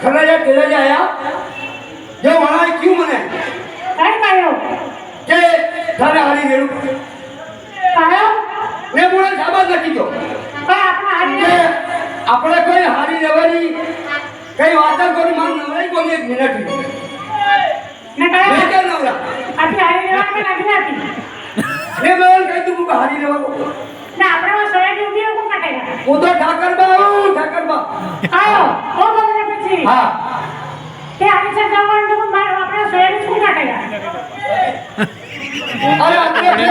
खरा तेरा जाया जो वहां क्यों मने काय कायो के थारे हारी गेलू कायो ने बोला शाबाश लकी जो काय आपण हारी के આપણે કોઈ હારી રહેવાની કઈ વાત કરી માંગ નવરાઈ કોની એક મિનિટ ને કાયો મે કે નવરા આપી હારી રહેવા કે નથી આતી ને મેં કહી તું હારી રહેવા ના આપણે સોયા ઉભી કો કાટેગા હું તો ઠાકરબા કાયો ઓ બોલે પછી હા તે આની સર જવાનું તો માર આપણે સોયા કો કાટેગા અરે આપણે